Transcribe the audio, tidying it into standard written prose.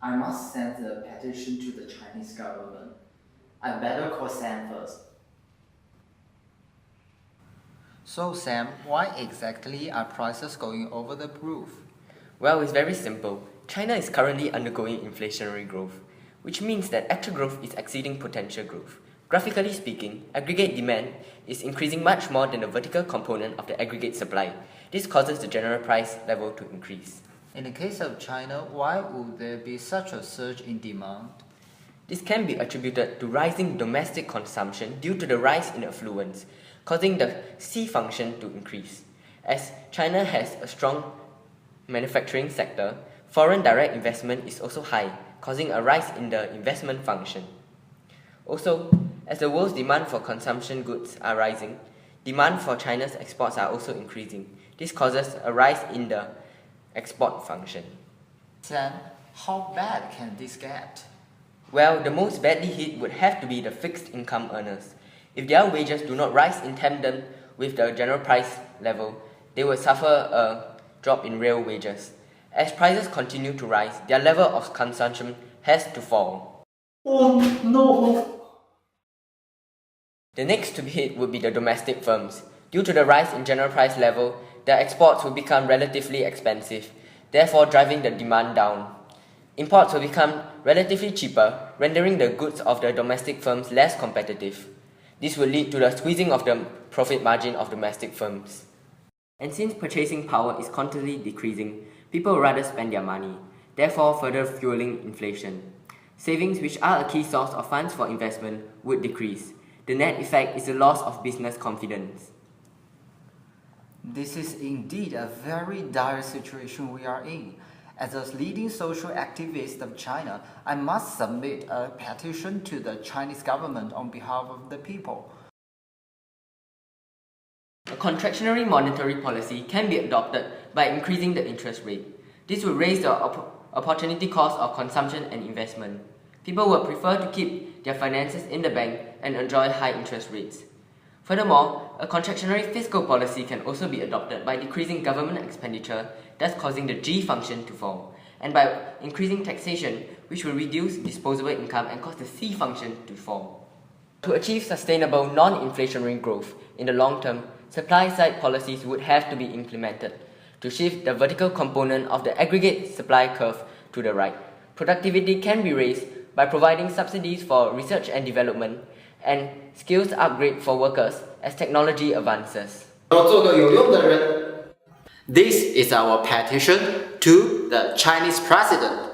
I must send the petition to the Chinese government. I better call Sam first. So Sam, why exactly are prices going over the roof? Well, it's very simple. China is currently undergoing inflationary growth, which means that actual growth is exceeding potential growth. Graphically speaking, aggregate demand is increasing much more than the vertical component of the aggregate supply. This causes the general price level to increase. In the case of China, why would there be such a surge in demand? This can be attributed to rising domestic consumption due to the rise in affluence, causing the C function to increase. As China has a strong manufacturing sector, foreign direct investment is also high, causing a rise in the investment function. Also, as the world's demand for consumption goods are rising, demand for China's exports are also increasing. This causes a rise in the export function. Sam, how bad can this get? Well, the most badly hit would have to be the fixed income earners. If their wages do not rise in tandem with the general price level, they will suffer a drop in real wages. As prices continue to rise, their level of consumption has to fall. Oh no! The next to be hit would be the domestic firms. Due to the rise in general price level, their exports will become relatively expensive, therefore driving the demand down. Imports will become relatively cheaper, rendering the goods of the domestic firms less competitive. This will lead to the squeezing of the profit margin of domestic firms. And since purchasing power is constantly decreasing, people would rather spend their money, therefore further fueling inflation. Savings, which are a key source of funds for investment, would decrease. The net effect is a loss of business confidence. This is indeed a very dire situation we are in. As a leading social activist of China, I must submit a petition to the Chinese government on behalf of the people. A contractionary monetary policy can be adopted by increasing the interest rate. This will raise the opportunity cost of consumption and investment. People would prefer to keep their finances in the bank and enjoy high interest rates. Furthermore, a contractionary fiscal policy can also be adopted by decreasing government expenditure, thus causing the G function to fall, and by increasing taxation, which will reduce disposable income and cause the C function to fall. To achieve sustainable non-inflationary growth in the long term, supply-side policies would have to be implemented to shift the vertical component of the aggregate supply curve to the right. Productivity can be raised by providing subsidies for research and development and skills upgrade for workers as technology advances. This is our petition to the Chinese president.